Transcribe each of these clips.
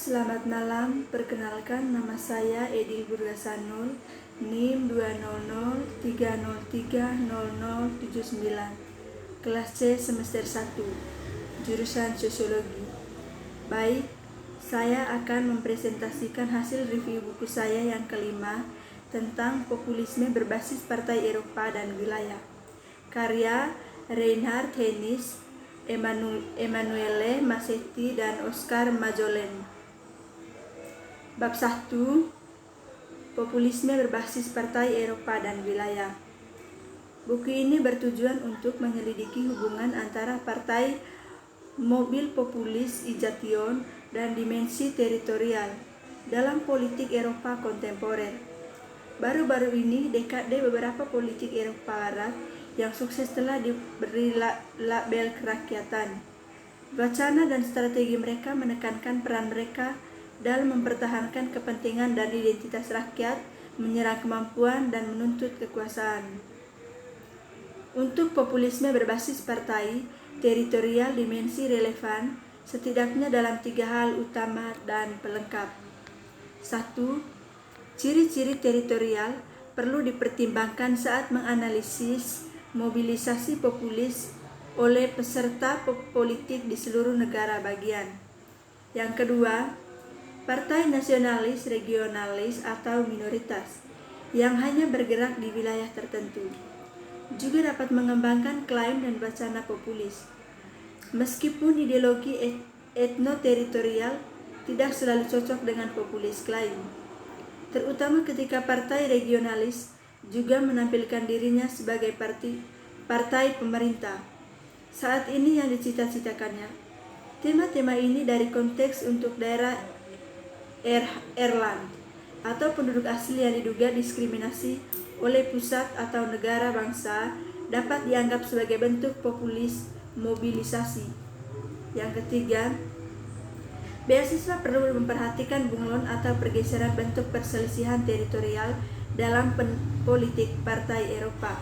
Selamat malam, perkenalkan nama saya Edil Burgasanul, NIM 20030300079, kelas C semester 1, jurusan Sosiologi. Baik, saya akan mempresentasikan hasil review buku saya yang kelima tentang populisme berbasis partai Eropa dan wilayah. Karya Reinhard Henis, Emanuele Masetti, dan Oscar Majolen. Bab 1. Populisme berbasis partai Eropa dan wilayah. Buku ini bertujuan untuk menyelidiki hubungan antara partai mobil populis Ijation dan dimensi teritorial dalam politik Eropa kontemporer. Baru-baru ini, dekade beberapa politik Eropa Barat yang sukses telah diberi label kerakyatan. Wacana dan strategi mereka menekankan peran mereka dalam mempertahankan kepentingan dan identitas rakyat, menyerang kemampuan, dan menuntut kekuasaan. Untuk populisme berbasis partai, teritorial dimensi relevan setidaknya dalam 3 hal utama dan pelengkap. 1. Ciri-ciri teritorial perlu dipertimbangkan saat menganalisis mobilisasi populis oleh peserta politik di seluruh negara bagian. Yang kedua, partai nasionalis, regionalis, atau minoritas yang hanya bergerak di wilayah tertentu juga dapat mengembangkan klaim dan wacana populis. Meskipun ideologi etno-teritorial tidak selalu cocok dengan populis klaim, terutama ketika partai regionalis juga menampilkan dirinya sebagai partai pemerintah. Saat ini yang dicita-citakannya, tema-tema ini dari konteks untuk daerah Airland atau penduduk asli yang diduga diskriminasi oleh pusat atau negara bangsa dapat dianggap sebagai bentuk populis mobilisasi. Yang ketiga, beasiswa perlu memperhatikan bunglon atau pergeseran bentuk perselisihan teritorial dalam politik partai Eropa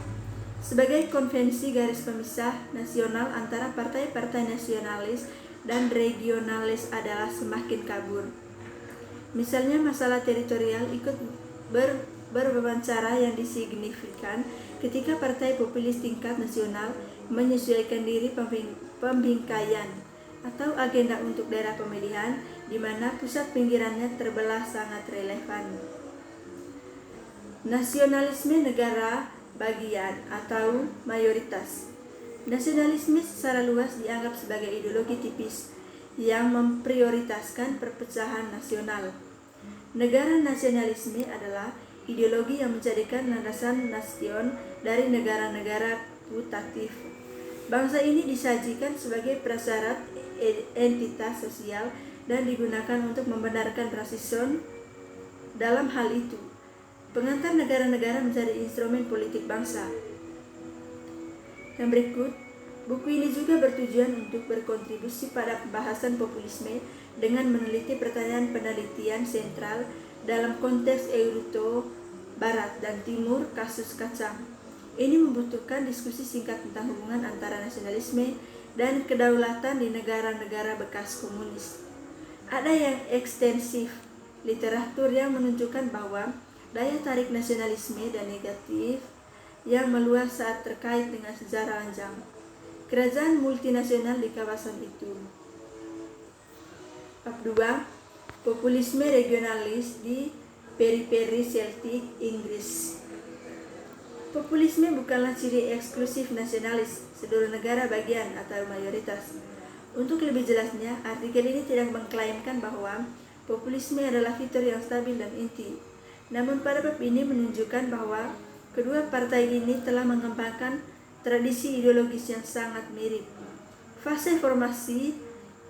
sebagai konvensi garis pemisah nasional antara partai-partai nasionalis dan regionalis adalah semakin kabur. Misalnya masalah teritorial ikut berwawancara yang disignifikan ketika partai populis tingkat nasional menyesuaikan diri pembingkaian atau agenda untuk daerah pemilihan di mana pusat pinggirannya terbelah sangat relevan. Nasionalisme negara bagian atau mayoritas. Nasionalisme secara luas dianggap sebagai ideologi tipis yang memprioritaskan perpecahan nasional. Negara nasionalisme adalah ideologi yang menjadikan landasan nation dari negara-negara putatif. Bangsa ini disajikan sebagai prasyarat entitas sosial dan digunakan untuk membenarkan rasisme. Dalam hal itu, pengantar negara-negara menjadi instrumen politik bangsa. Yang berikut, buku ini juga bertujuan untuk berkontribusi pada pembahasan populisme dengan meneliti pertanyaan penelitian sentral dalam konteks Eurato Barat dan Timur kasus kacang. Ini membutuhkan diskusi singkat tentang hubungan antara nasionalisme dan kedaulatan di negara-negara bekas komunis. Ada yang ekstensif, literatur yang menunjukkan bahwa daya tarik nasionalisme dan negatif yang meluas saat terkait dengan sejarah panjang kerajaan multinasional di kawasan itu. Bab 2. Populisme regionalis di periferi Celtic Inggris. Populisme bukanlah ciri eksklusif nasionalis seluruh negara bagian atau mayoritas. Untuk lebih jelasnya, artikel ini tidak mengklaimkan bahwa populisme adalah fitur yang stabil dan inti. Namun pada bab ini menunjukkan bahwa kedua partai ini telah mengembangkan tradisi ideologis yang sangat mirip. Fase formasi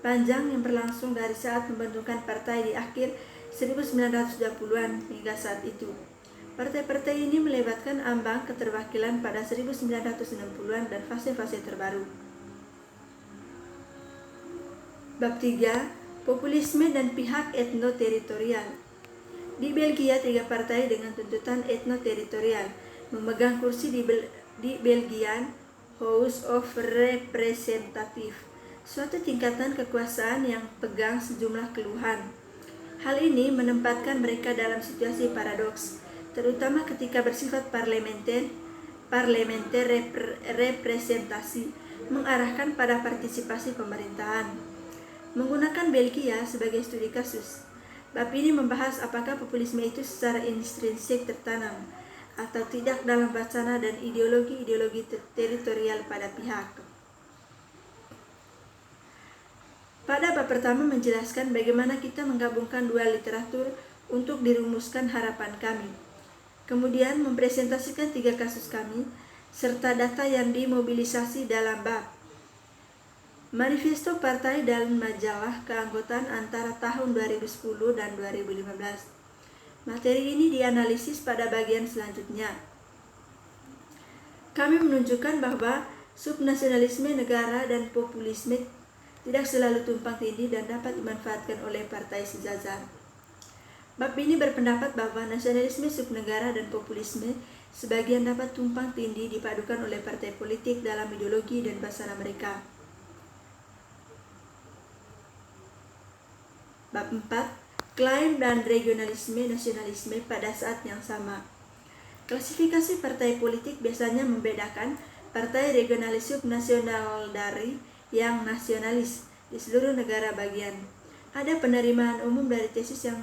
panjang yang berlangsung dari saat pembentukan partai di akhir 1920-an hingga saat itu. Partai-partai ini melebatkan ambang keterwakilan pada 1960-an dan fase-fase terbaru. Bab 3. Populisme dan pihak etno-teritorial. Di Belgia, 3 partai dengan tuntutan etno-teritorial memegang kursi di Belgian House of Representatives, suatu tingkatan kekuasaan yang pegang sejumlah keluhan Hal ini menempatkan mereka dalam situasi paradoks, terutama ketika bersifat parlementer representasi mengarahkan pada partisipasi pemerintahan. Menggunakan Belgia sebagai studi kasus, bab ini membahas apakah populisme itu secara intrinsik tertanam atau tidak dalam wacana dan ideologi-ideologi teritorial pada pihak. Pada bab pertama menjelaskan bagaimana kita menggabungkan dua literatur untuk dirumuskan harapan kami. Kemudian mempresentasikan 3 kasus kami, serta data yang dimobilisasi dalam bab Manifesto Partai dan Majalah Keanggotaan antara tahun 2010 dan 2015. Materi ini dianalisis pada bagian selanjutnya. Kami menunjukkan bahwa subnasionalisme negara dan populisme tidak selalu tumpang tindih dan dapat dimanfaatkan oleh partai sejajar. Bab ini berpendapat bahwa nasionalisme subnegara dan populisme sebagian dapat tumpang tindih dipadukan oleh partai politik dalam ideologi dan bahasa mereka. Bab 4. Klaim dan regionalisme nasionalisme pada saat yang sama. Klasifikasi partai politik biasanya membedakan partai regionalis subnasional dari yang nasionalis di seluruh negara bagian. Ada penerimaan umum dari tesis yang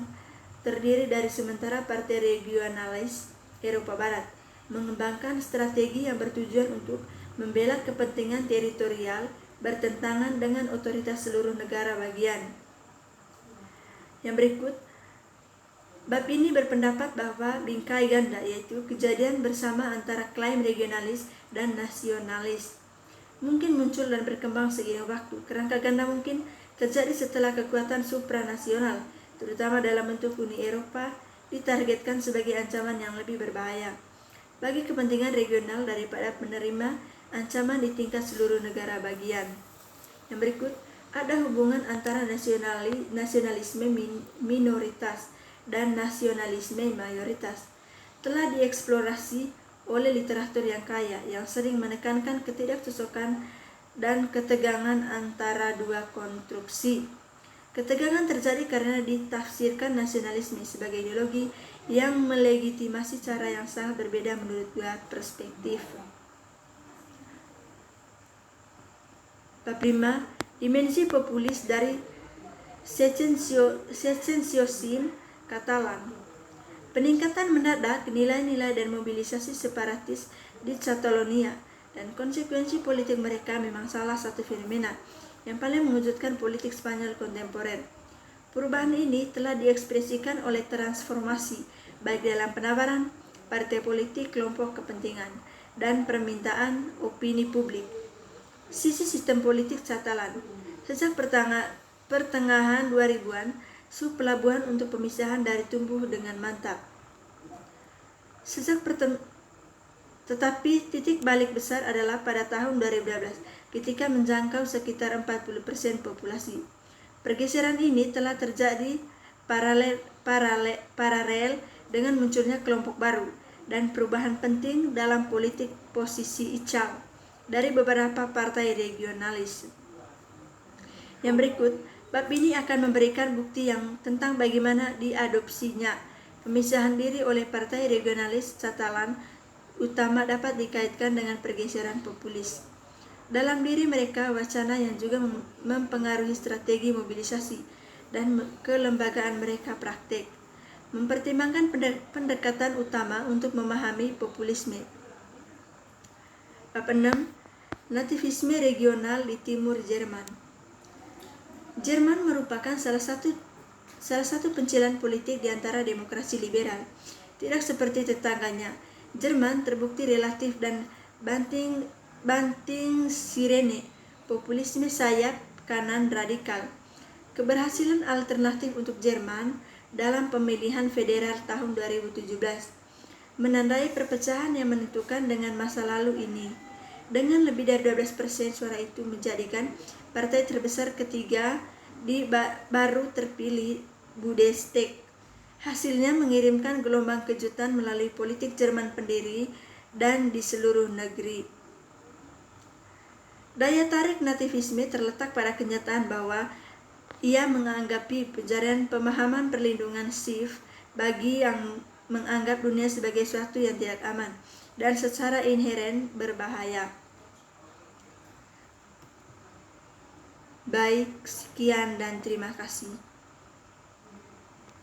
terdiri dari sementara partai regionalis Eropa Barat mengembangkan strategi yang bertujuan untuk membela kepentingan teritorial bertentangan dengan otoritas seluruh negara bagian. Yang berikut, bab ini berpendapat bahwa bingkai ganda, yaitu kejadian bersama antara klaim regionalis dan nasionalis, mungkin muncul dan berkembang seiring waktu. Kerangka ganda mungkin terjadi setelah kekuatan supranasional, terutama dalam bentuk Uni Eropa, ditargetkan sebagai ancaman yang lebih berbahaya bagi kepentingan regional daripada menerima ancaman di tingkat seluruh negara bagian. Yang berikut, ada hubungan antara nasionalisme minoritas dan nasionalisme mayoritas. Telah dieksplorasi oleh literatur yang kaya, yang sering menekankan ketidakcocokan dan ketegangan antara dua konstruksi. Ketegangan terjadi karena ditafsirkan nasionalisme sebagai ideologi yang melegitimasi cara yang sangat berbeda menurut dua perspektif. Bab 5. Dimensi populis dari Secessionisme Katalan. Peningkatan mendadak nilai-nilai dan mobilisasi separatis di Catalonia dan konsekuensi politik mereka memang salah satu fenomena yang paling mengejutkan politik Spanyol kontemporer. Perubahan ini telah diekspresikan oleh transformasi baik dalam penawaran partai politik, kelompok kepentingan, dan permintaan opini publik. Sisi sistem politik Catalan. Sejak pertengahan 2000-an, pelabuhan untuk pemisahan dari tumbuh dengan mantap. Tetapi titik balik besar adalah pada tahun 2012 ketika menjangkau sekitar 40% populasi. Pergeseran ini telah terjadi paralel dengan munculnya kelompok baru dan perubahan penting dalam politik posisi Ical dari beberapa partai regionalis. Yang berikut, bab ini akan memberikan bukti yang tentang bagaimana diadopsinya pemisahan diri oleh partai regionalis Catalan utama dapat dikaitkan dengan pergeseran populis. Dalam diri mereka, wacana yang juga mempengaruhi strategi mobilisasi dan kelembagaan mereka praktek, mempertimbangkan pendekatan utama untuk memahami populisme. Bab 6. Nativisme regional di timur Jerman. Jerman merupakan salah satu pencilan politik di antara demokrasi liberal. Tidak seperti tetangganya, Jerman terbukti relatif dan banting sirene populisme sayap kanan radikal. Keberhasilan alternatif untuk Jerman dalam pemilihan federal tahun 2017 menandai perpecahan yang menentukan dengan masa lalu ini. Dengan lebih dari 12% suara itu menjadikan partai terbesar ketiga di baru terpilih Bundestag. Hasilnya mengirimkan gelombang kejutan melalui politik Jerman pendiri dan di seluruh negeri. Daya tarik nativisme terletak pada kenyataan bahwa Ia menganggapi pencarian pemahaman perlindungan shift bagi yang menganggap dunia sebagai suatu yang tidak aman dan secara inheren berbahaya. Baik, sekian dan terima kasih.